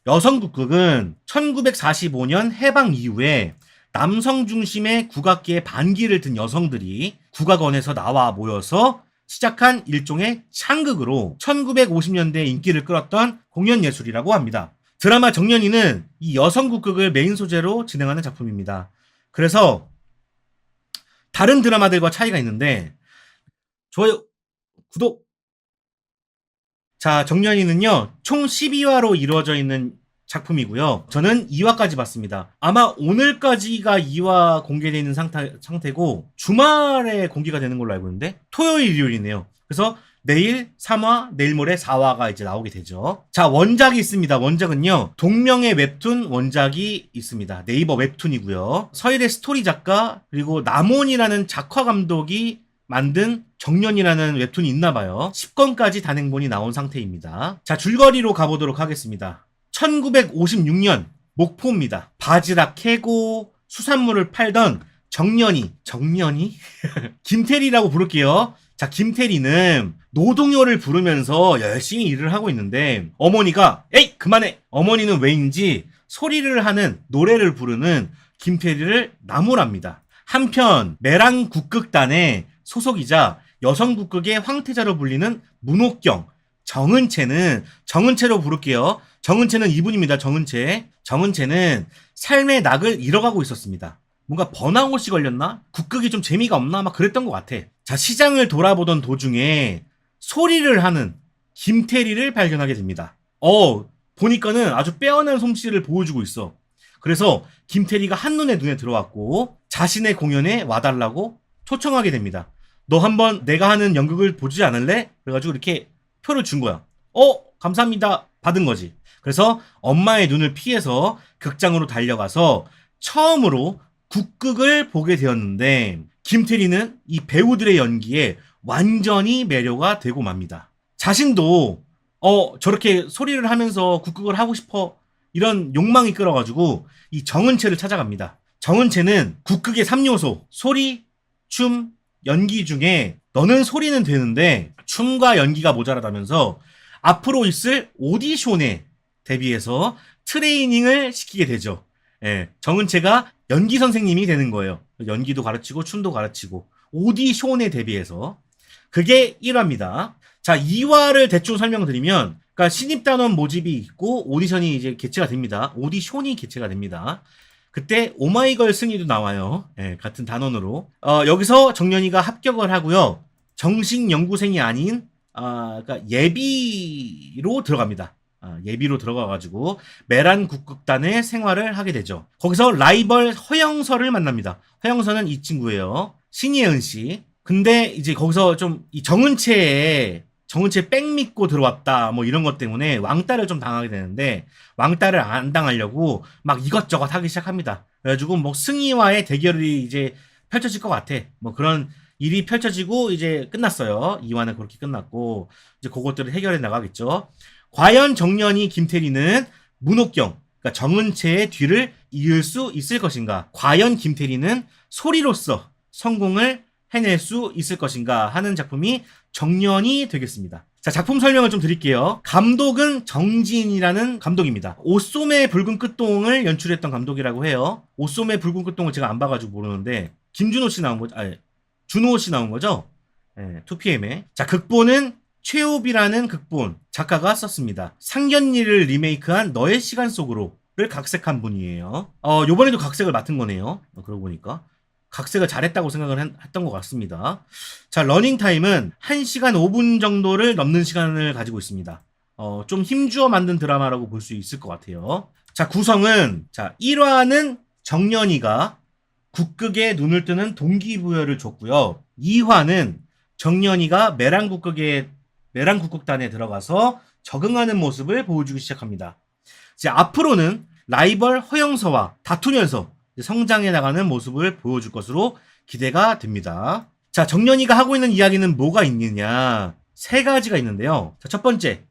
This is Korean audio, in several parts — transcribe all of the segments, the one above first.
여성국극은 1945년 해방 이후에 남성 중심의 국악계의 반기를 든 여성들이 국악원에서 나와 모여서 시작한 일종의 창극으로 1950년대에 인기를 끌었던 공연 예술이라고 합니다. 드라마 정년이는 이 여성국극을 메인 소재로 진행하는 작품입니다. 그래서 다른 드라마들과 차이가 있는데 좋아요, 구독. 자, 정년이는요 총 12화로 이루어져 있는 작품이고요. 저는 2화까지 봤습니다. 아마 오늘까지가 2화 공개되어 있는 상태고 주말에 공개가 되는 걸로 알고 있는데 토요일, 일요일이네요. 그래서 내일 3화, 내일 모레 4화가 이제 나오게 되죠. 자, 원작이 있습니다. 원작은요 동명의 웹툰 원작이 있습니다. 네이버 웹툰이고요. 서일의 스토리 작가 그리고 남원이라는 작화 감독이 만든 정년이라는 웹툰이 있나봐요. 10권까지 단행본이 나온 상태입니다. 자, 줄거리로 가보도록 하겠습니다. 1956년 목포입니다. 바지락 캐고 수산물을 팔던 정년이 김태리라고 부를게요. 자, 김태리는 노동요를 부르면서 열심히 일을 하고 있는데 어머니가 에이 그만해. 어머니는 왜인지 소리를 하는 노래를 부르는 김태리를 나무랍니다. 한편 매랑국극단의 소속이자 여성국극의 황태자로 불리는 문옥경 정은채로 부를게요. 정은채는 이분입니다. 정은채는 삶의 낙을 잃어가고 있었습니다. 뭔가 번아웃이 걸렸나? 국극이 좀 재미가 없나? 막 그랬던 것 같아. 자, 시장을 돌아보던 도중에 소리를 하는 김태리를 발견하게 됩니다. 보니까는 아주 빼어난 솜씨를 보여주고 있어. 그래서 김태리가 한눈에 눈에 들어왔고 자신의 공연에 와달라고 초청하게 됩니다. 너 한번 내가 하는 연극을 보지 않을래? 그래가지고 이렇게 표를 준 거야. 감사합니다. 받은 거지. 그래서 엄마의 눈을 피해서 극장으로 달려가서 처음으로 국극을 보게 되었는데 김태리는 이 배우들의 연기에 완전히 매료가 되고 맙니다. 자신도 저렇게 소리를 하면서 국극을 하고 싶어 이런 욕망이 끌어가지고 이 정은채를 찾아갑니다. 정은채는 국극의 3요소 소리, 춤, 연기 중에 너는 소리는 되는데 춤과 연기가 모자라다면서 앞으로 있을 오디션에 대비해서 트레이닝을 시키게 되죠. 예, 정은채가 연기 선생님이 되는 거예요. 연기도 가르치고 춤도 가르치고 오디션에 대비해서. 그게 1화입니다. 자, 2화를 대충 설명드리면 그러니까 신입단원 모집이 있고 오디션이 이제 개최가 됩니다. 오디션이 개최가 됩니다. 그때 오마이걸 승희도 나와요. 예, 같은 단원으로. 여기서 정년이가 합격을 하고요. 정식 연구생이 아닌 그러니까 예비로 들어갑니다. 예비로 들어가가지고 매란국극단의 생활을 하게 되죠. 거기서 라이벌 허영서를 만납니다. 허영서는 이 친구예요. 신예은 씨. 근데 이제 거기서 좀 이 정은채 뺑 믿고 들어왔다 뭐 이런 것 때문에 왕따를 좀 당하게 되는데 왕따를 안 당하려고 막 이것저것 하기 시작합니다. 그래가지고 뭐 승희와의 대결이 이제 펼쳐질 것 같아. 뭐 그런 일이 펼쳐지고 이제 끝났어요. 2화는 그렇게 끝났고 이제 그것들을 해결해 나가겠죠. 과연 정년이 김태리는 문옥경 그러니까 정은채의 뒤를 이을 수 있을 것인가? 과연 김태리는 소리로서 성공을 해낼 수 있을 것인가 하는 작품이 정년이 되겠습니다. 자, 작품 설명을 좀 드릴게요. 감독은 정진이라는 감독입니다. 오쏘의 붉은 끝동을 연출했던 감독이라고 해요. 오쏘의 붉은 끝동을 제가 안 봐가지고 모르는데 김준호 씨 나온 거죠? 준호 씨 나온 거죠? 2PM에. 자, 극본은 최호비라는 극본 작가가 썼습니다. 상견니를 리메이크한 너의 시간 속으로를 각색한 분이에요. 요번에도 각색을 맡은 거네요. 그러고 보니까. 각색을 잘했다고 생각을 했던 것 같습니다. 자, 러닝타임은 1시간 5분 정도를 넘는 시간을 가지고 있습니다. 좀 힘주어 만든 드라마라고 볼 수 있을 것 같아요. 자, 구성은, 자, 1화는 정년이가 국극에 눈을 뜨는 동기부여를 줬고요. 2화는 정년이가 매랑국극단에 들어가서 적응하는 모습을 보여주기 시작합니다. 이제 앞으로는 라이벌 허영서와 다투면서 성장해 나가는 모습을 보여줄 것으로 기대가 됩니다. 자, 정년이가 하고 있는 이야기는 뭐가 있느냐? 3가지가 있는데요. 자, 첫 번째,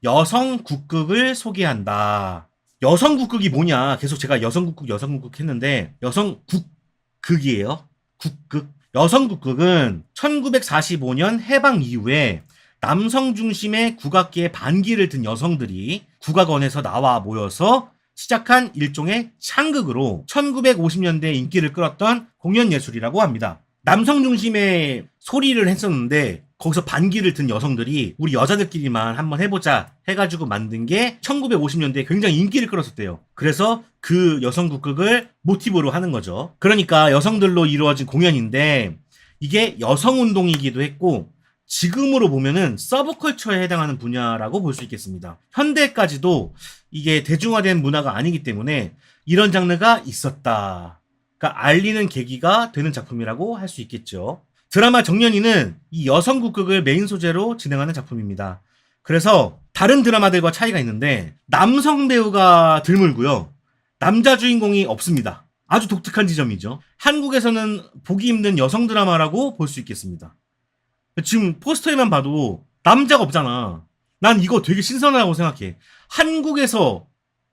여성 국극을 소개한다. 여성 국극이 뭐냐? 계속 제가 여성 국극 했는데 여성 국극이에요. 국극. 여성 국극은 1945년 해방 이후에 남성 중심의 국악계의 반기를 든 여성들이 국악원에서 나와 모여서 시작한 일종의 창극으로 1950년대에 인기를 끌었던 공연 예술이라고 합니다. 남성 중심의 소리를 했었는데 거기서 반기를 든 여성들이 우리 여자들끼리만 한번 해보자 해가지고 만든 게 1950년대에 굉장히 인기를 끌었었대요. 그래서 그 여성 국극을 모티브로 하는 거죠. 그러니까 여성들로 이루어진 공연인데 이게 여성 운동이기도 했고 지금으로 보면은 서브컬처에 해당하는 분야라고 볼 수 있겠습니다. 현대까지도 이게 대중화된 문화가 아니기 때문에 이런 장르가 있었다. 그러니까 알리는 계기가 되는 작품이라고 할 수 있겠죠. 드라마 정년이는 이 여성 국극을 메인 소재로 진행하는 작품입니다. 그래서 다른 드라마들과 차이가 있는데 남성 배우가 드물고요. 남자 주인공이 없습니다. 아주 독특한 지점이죠. 한국에서는 보기 힘든 여성 드라마라고 볼 수 있겠습니다. 지금 포스터에만 봐도 남자가 없잖아. 난 이거 되게 신선하다고 생각해. 한국에서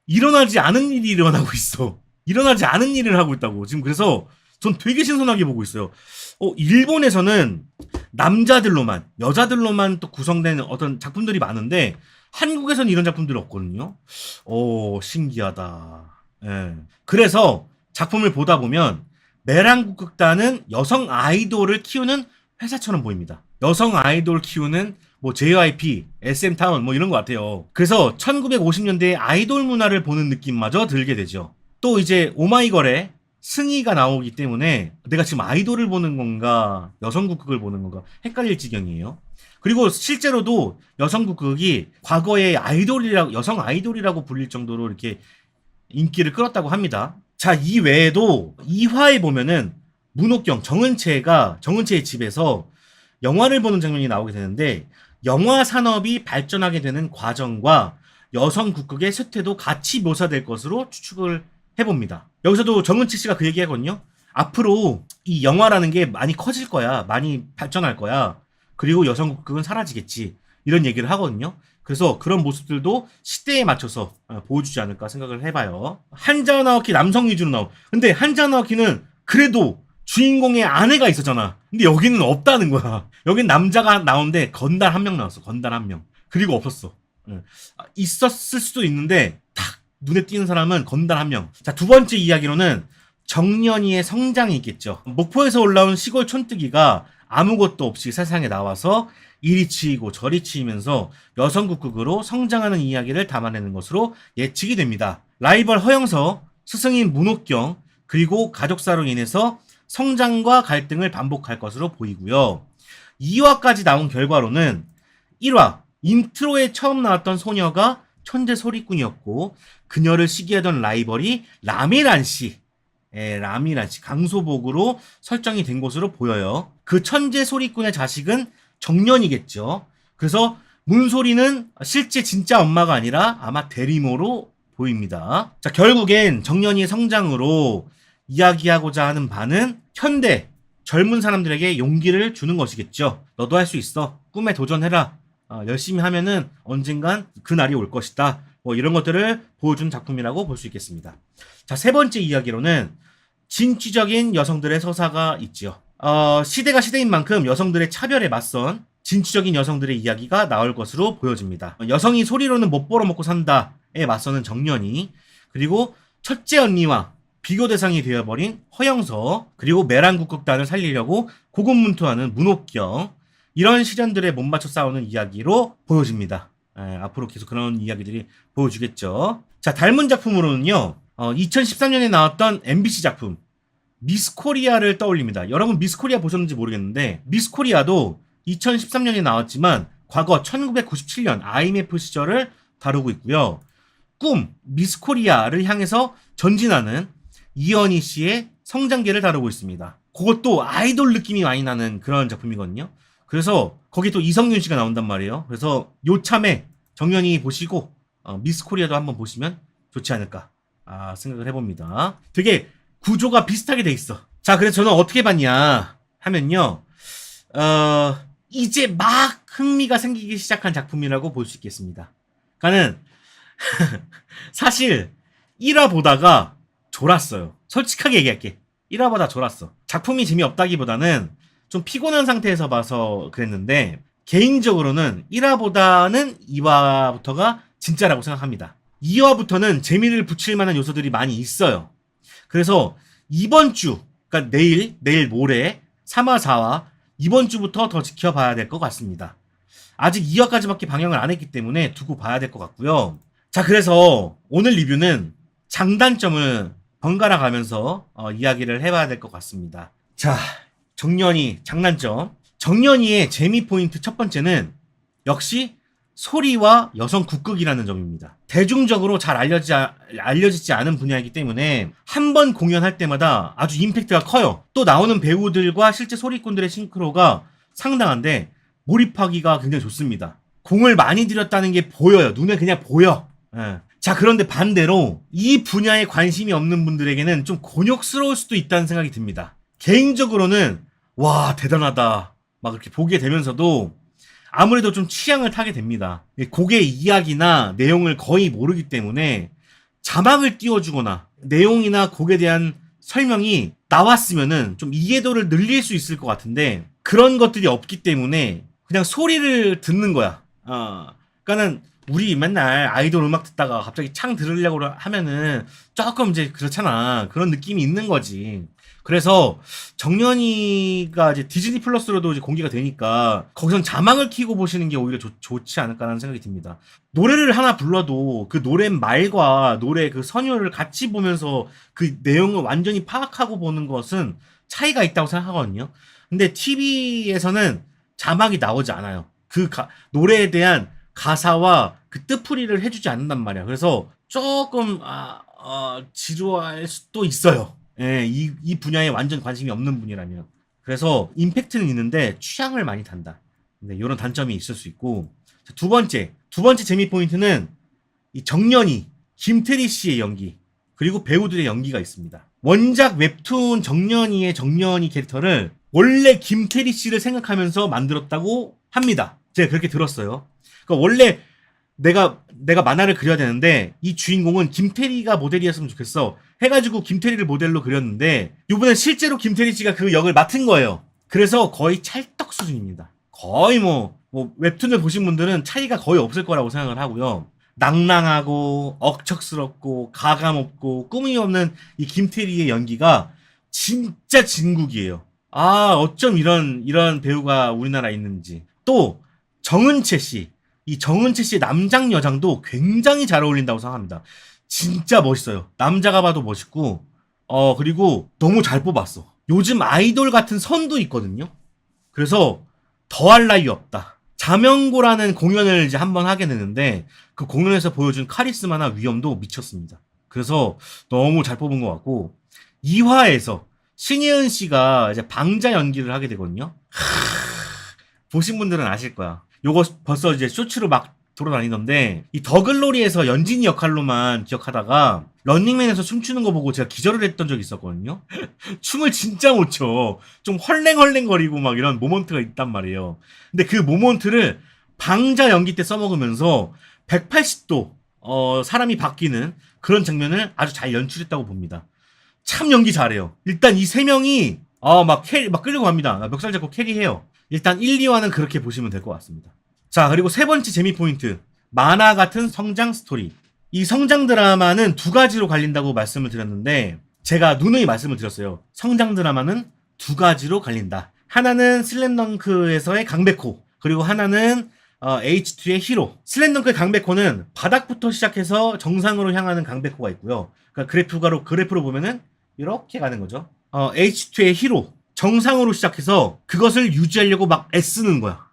일어나지 않은 일이 일어나고 있어. 일어나지 않은 일을 하고 있다고. 지금 그래서 전 되게 신선하게 보고 있어요. 일본에서는 남자들로만, 여자들로만 또 구성된 어떤 작품들이 많은데 한국에서는 이런 작품들이 없거든요. 신기하다. 예. 그래서 작품을 보다 보면 메랑국극단은 여성 아이돌을 키우는 회사처럼 보입니다. 여성 아이돌 키우는 뭐 JYP, SM타운 뭐 이런 것 같아요. 그래서 1950년대의 아이돌 문화를 보는 느낌마저 들게 되죠. 또 이제 오마이걸에 승희가 나오기 때문에 내가 지금 아이돌을 보는 건가 여성국극을 보는 건가 헷갈릴 지경이에요. 그리고 실제로도 여성국극이 과거에 여성 아이돌이라고 불릴 정도로 이렇게 인기를 끌었다고 합니다. 자, 이 외에도 2화에 보면은 문옥경, 정은채의 집에서 영화를 보는 장면이 나오게 되는데 영화 산업이 발전하게 되는 과정과 여성 국극의 쇠퇴도 같이 묘사될 것으로 추측을 해봅니다. 여기서도 정은채 씨가 그 얘기 하거든요. 앞으로 이 영화라는 게 많이 커질 거야. 많이 발전할 거야. 그리고 여성 국극은 사라지겠지. 이런 얘기를 하거든요. 그래서 그런 모습들도 시대에 맞춰서 보여주지 않을까 생각을 해봐요. 한자 나오키 남성 위주로 나오. 근데 한자 나오키는 그래도 주인공의 아내가 있었잖아. 근데 여기는 없다는 거야. 여긴 남자가 나오는데 건달 한 명 나왔어. 건달 한 명. 그리고 없었어. 있었을 수도 있는데 딱 눈에 띄는 사람은 건달 한 명. 자, 두 번째 이야기로는 정년이의 성장이 있겠죠. 목포에서 올라온 시골 촌뜨기가 아무것도 없이 세상에 나와서 이리 치이고 저리 치이면서 여성국극으로 성장하는 이야기를 담아내는 것으로 예측이 됩니다. 라이벌 허영서, 스승인 문옥경, 그리고 가족사로 인해서 성장과 갈등을 반복할 것으로 보이고요. 2화까지 나온 결과로는 1화 인트로에 처음 나왔던 소녀가 천재 소리꾼이었고 그녀를 시기하던 라이벌이 라미란 씨, 강소복으로 설정이 된 것으로 보여요. 그 천재 소리꾼의 자식은 정년이겠죠. 그래서 문소리는 실제 진짜 엄마가 아니라 아마 대리모로 보입니다. 자, 결국엔 정년이의 성장으로 이야기하고자 하는 바는 현대 젊은 사람들에게 용기를 주는 것이겠죠. 너도 할 수 있어. 꿈에 도전해라. 열심히 하면은 언젠간 그 날이 올 것이다. 뭐 이런 것들을 보여준 작품이라고 볼 수 있겠습니다. 자, 세 번째 이야기로는 진취적인 여성들의 서사가 있지요. 시대가 시대인 만큼 여성들의 차별에 맞선 진취적인 여성들의 이야기가 나올 것으로 보여집니다. 여성이 소리로는 못 벌어먹고 산다에 맞서는 정년이, 그리고 첫째 언니와 비교 대상이 되어버린 허영서, 그리고 메랑국극단을 살리려고 고군분투하는 문옥경, 이런 시련들에 못 맞춰 싸우는 이야기로 보여집니다. 앞으로 계속 그런 이야기들이 보여주겠죠. 자, 닮은 작품으로는요, 2013년에 나왔던 MBC 작품 미스코리아를 떠올립니다. 여러분 미스코리아 보셨는지 모르겠는데 미스코리아도 2013년에 나왔지만 과거 1997년 IMF 시절을 다루고 있고요. 꿈 미스코리아를 향해서 전진하는 이현희 씨의 성장기를 다루고 있습니다. 그것도 아이돌 느낌이 많이 나는 그런 작품이거든요. 그래서 거기 또 이성균 씨가 나온단 말이에요. 그래서 요참에 정연이 보시고 미스코리아도 한번 보시면 좋지 않을까 생각을 해봅니다. 되게 구조가 비슷하게 돼 있어. 자, 그래서 저는 어떻게 봤냐 하면요, 이제 막 흥미가 생기기 시작한 작품이라고 볼 수 있겠습니다. 그러니까는 사실 1화 보다가 졸았어요. 솔직하게 얘기할게. 1화 보다 졸았어. 작품이 재미없다기보다는 좀 피곤한 상태에서 봐서 그랬는데 개인적으로는 1화보다는 2화부터가 진짜라고 생각합니다. 2화부터는 재미를 붙일 만한 요소들이 많이 있어요. 그래서 이번 주, 그러니까 내일 모레 3화, 4화 이번 주부터 더 지켜봐야 될 것 같습니다. 아직 2화까지밖에 방영을 안 했기 때문에 두고 봐야 될 것 같고요. 자, 그래서 오늘 리뷰는 장단점을 번갈아 가면서 이야기를 해봐야 될 것 같습니다. 자, 정년이 장단점. 정년이의 재미 포인트 첫 번째는 역시 소리와 여성 국극이라는 점입니다. 대중적으로 잘 알려지지 않은 분야이기 때문에 한 번 공연할 때마다 아주 임팩트가 커요. 또 나오는 배우들과 실제 소리꾼들의 싱크로가 상당한데 몰입하기가 굉장히 좋습니다. 공을 많이 들였다는 게 보여요. 눈에 그냥 보여. 예. 자, 그런데 반대로 이 분야에 관심이 없는 분들에게는 좀 곤욕스러울 수도 있다는 생각이 듭니다. 개인적으로는 와, 대단하다 막 이렇게 보게 되면서도 아무래도 좀 취향을 타게 됩니다. 곡의 이야기나 내용을 거의 모르기 때문에 자막을 띄워주거나 내용이나 곡에 대한 설명이 나왔으면은 좀 이해도를 늘릴 수 있을 것 같은데 그런 것들이 없기 때문에 그냥 소리를 듣는 거야. 그러니까는 우리 맨날 아이돌 음악 듣다가 갑자기 창 들으려고 하면은 조금 이제 그렇잖아. 그런 느낌이 있는 거지. 그래서 정연이가 이제 디즈니 플러스로도 이제 공개가 되니까 거기선 자막을 켜고 보시는 게 오히려 좋지 않을까라는 생각이 듭니다. 노래를 하나 불러도 그 노래 말과 노래 그 선율을 같이 보면서 그 내용을 완전히 파악하고 보는 것은 차이가 있다고 생각하거든요. 근데 TV에서는 자막이 나오지 않아요. 그 노래에 대한 가사와 그 뜻풀이를 해주지 않는단 말이야. 그래서 조금 지루할 수도 있어요. 예, 이 분야에 완전 관심이 없는 분이라면. 그래서 임팩트는 있는데 취향을 많이 탄다. 네, 이런 단점이 있을 수 있고. 자, 두 번째 재미 포인트는 이 정연이, 김태리 씨의 연기, 그리고 배우들의 연기가 있습니다. 원작 웹툰 정연이의 정연이 캐릭터를 원래 김태리 씨를 생각하면서 만들었다고 합니다. 제가 그렇게 들었어요. 그러니까 원래 내가 만화를 그려야 되는데 이 주인공은 김태리가 모델이었으면 좋겠어 해가지고 김태리를 모델로 그렸는데 이번에 실제로 김태리 씨가 그 역을 맡은 거예요. 그래서 거의 찰떡 수준입니다. 거의 뭐 웹툰을 보신 분들은 차이가 거의 없을 거라고 생각을 하고요. 낭낭하고 억척스럽고 가감없고 꾸밈이 없는 이 김태리의 연기가 진짜 진국이에요. 어쩜 이런 배우가 우리나라에 있는지. 또 정은채 씨, 이 정은채 씨의 남장 여장도 굉장히 잘 어울린다고 생각합니다. 진짜 멋있어요. 남자가 봐도 멋있고 그리고 너무 잘 뽑았어. 요즘 아이돌 같은 선도 있거든요. 그래서 더할 나위 없다. 자명고라는 공연을 이제 한번 하게 되는데 그 공연에서 보여준 카리스마나 위엄도 미쳤습니다. 그래서 너무 잘 뽑은 것 같고 2화에서 신예은 씨가 이제 방자 연기를 하게 되거든요. 보신 분들은 아실 거야. 요거 벌써 이제 쇼츠로 막 돌아다니던데 이 더글로리에서 연진이 역할로만 기억하다가 런닝맨에서 춤추는 거 보고 제가 기절을 했던 적이 있었거든요. 춤을 진짜 못 춰. 좀 헐랭헐랭거리고 막 이런 모먼트가 있단 말이에요. 근데 그 모먼트를 방자 연기 때 써먹으면서 180도 사람이 바뀌는 그런 장면을 아주 잘 연출했다고 봅니다. 참 연기 잘해요. 일단 이 세 명이 막 끌려고 합니다. 멱살 잡고 캐리해요. 일단 1, 2화는 그렇게 보시면 될 것 같습니다. 자, 그리고 세 번째 재미 포인트. 만화 같은 성장 스토리. 이 성장 드라마는 두 가지로 갈린다고 말씀을 드렸는데 제가 누누이 말씀을 드렸어요. 성장 드라마는 두 가지로 갈린다. 하나는 슬램덩크에서의 강백호, 그리고 하나는 H2의 히로. 슬램덩크의 강백호는 바닥부터 시작해서 정상으로 향하는 강백호가 있고요. 그러니까 그래프로 보면은 이렇게 가는 거죠. H2의 히로. 정상으로 시작해서 그것을 유지하려고 막 애쓰는 거야.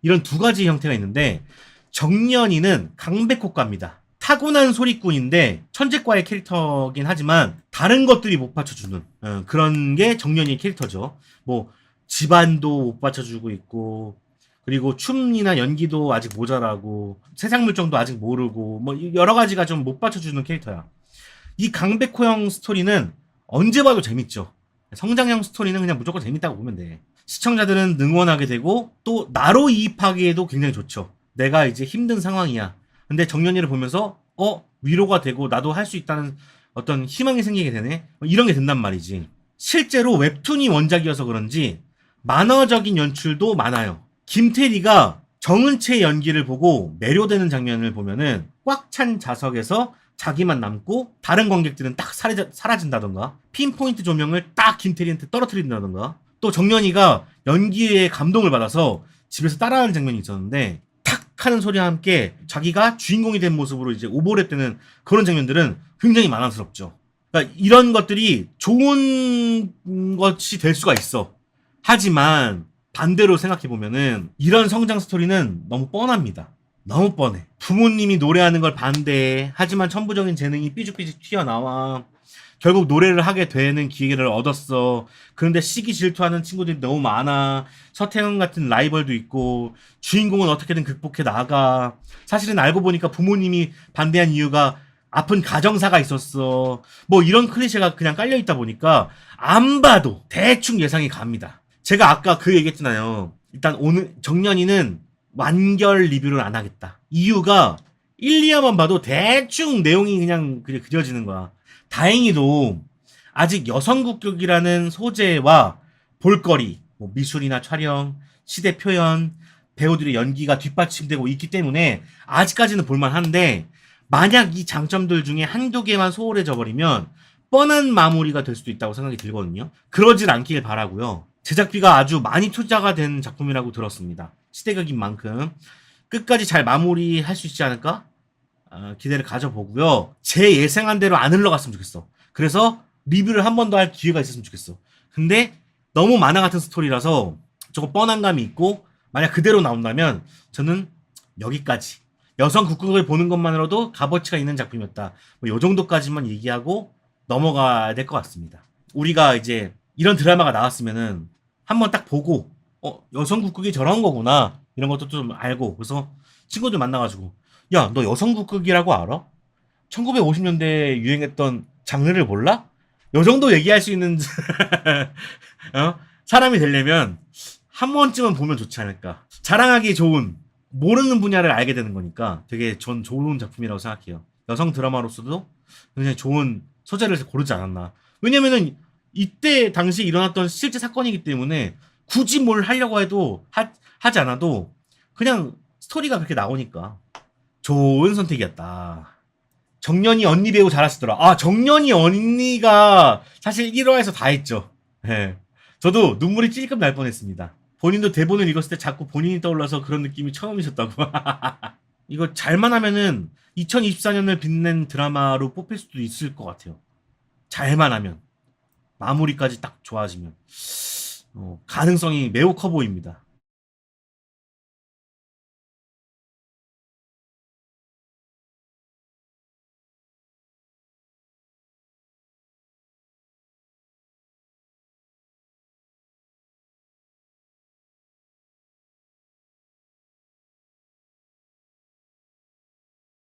이런 두 가지 형태가 있는데 정연이는 강백호과입니다. 타고난 소리꾼인데 천재과의 캐릭터긴 하지만 다른 것들이 못 받쳐주는 그런 게 정연이의 캐릭터죠. 뭐 집안도 못 받쳐주고 있고 그리고 춤이나 연기도 아직 모자라고 세상 물정도 아직 모르고 뭐 여러 가지가 좀 못 받쳐주는 캐릭터야. 이 강백호형 스토리는 언제 봐도 재밌죠. 성장형 스토리는 그냥 무조건 재밌다고 보면 돼. 시청자들은 응원하게 되고 또 나로 이입하기에도 굉장히 좋죠. 내가 이제 힘든 상황이야. 근데 정연이를 보면서 위로가 되고 나도 할 수 있다는 어떤 희망이 생기게 되네. 이런 게 된단 말이지. 실제로 웹툰이 원작이어서 그런지 만화적인 연출도 많아요. 김태리가 정은채의 연기를 보고 매료되는 장면을 보면은 꽉 찬 좌석에서 자기만 남고 다른 관객들은 딱 사라진다던가, 핀포인트 조명을 딱 김태리한테 떨어뜨린다던가, 또 정연이가 연기에 감동을 받아서 집에서 따라하는 장면이 있었는데 탁 하는 소리와 함께 자기가 주인공이 된 모습으로 이제 오버랩 되는 그런 장면들은 굉장히 만화스럽죠. 그러니까 이런 것들이 좋은 것이 될 수가 있어. 하지만 반대로 생각해보면은 이런 성장 스토리는 너무 뻔합니다. 너무 뻔해. 부모님이 노래하는 걸 반대해. 하지만 천부적인 재능이 삐죽삐죽 튀어나와. 결국 노래를 하게 되는 기회를 얻었어. 그런데 시기 질투하는 친구들이 너무 많아. 서태웅 같은 라이벌도 있고, 주인공은 어떻게든 극복해 나가. 사실은 알고 보니까 부모님이 반대한 이유가 아픈 가정사가 있었어. 뭐 이런 클리셰가 그냥 깔려있다 보니까 안 봐도 대충 예상이 갑니다. 제가 아까 그 얘기했잖아요. 일단 오늘 정연이는 완결 리뷰를 안 하겠다. 이유가 1, 2화만 봐도 대충 내용이 그냥 그려지는 거야. 다행히도 아직 여성국격이라는 소재와 볼거리, 뭐 미술이나 촬영, 시대 표현, 배우들의 연기가 뒷받침되고 있기 때문에 아직까지는 볼만한데, 만약 이 장점들 중에 한두 개만 소홀해져 버리면 뻔한 마무리가 될 수도 있다고 생각이 들거든요. 그러질 않길 바라고요. 제작비가 아주 많이 투자가 된 작품이라고 들었습니다. 시대극인 만큼 끝까지 잘 마무리할 수 있지 않을까? 기대를 가져보고요. 제 예상한 대로 안 흘러갔으면 좋겠어. 그래서 리뷰를 한 번 더 할 기회가 있었으면 좋겠어. 근데 너무 만화 같은 스토리라서 조금 뻔한 감이 있고, 만약 그대로 나온다면 저는 여기까지, 여성 국극을 보는 것만으로도 값어치가 있는 작품이었다, 뭐 요 정도까지만 얘기하고 넘어가야 될 것 같습니다. 우리가 이제 이런 드라마가 나왔으면은 한번 딱 보고 여성 국극이 저런 거구나 이런 것도 좀 알고, 그래서 친구들 만나가지고 야, 너 여성 국극이라고 알아? 1950년대에 유행했던 장르를 몰라? 요 정도 얘기할 수 있는 사람이 되려면 한 번쯤은 보면 좋지 않을까. 자랑하기 좋은, 모르는 분야를 알게 되는 거니까 되게 전 좋은 작품이라고 생각해요. 여성 드라마로서도 굉장히 좋은 소재를 고르지 않았나. 왜냐면은 이때 당시 일어났던 실제 사건이기 때문에 굳이 뭘 하려고 해도 하지 않아도 그냥 스토리가 그렇게 나오니까 좋은 선택이었다. 정연이 언니 배우 잘하시더라. 정연이 언니가 사실 1화에서 다 했죠. 네. 저도 눈물이 찔끔 날 뻔했습니다. 본인도 대본을 읽었을 때 자꾸 본인이 떠올라서 그런 느낌이 처음이셨다고. 이거 잘만 하면은 2024년을 빛낸 드라마로 뽑힐 수도 있을 것 같아요. 잘만 하면. 마무리까지 딱 좋아지면. 가능성이 매우 커 보입니다.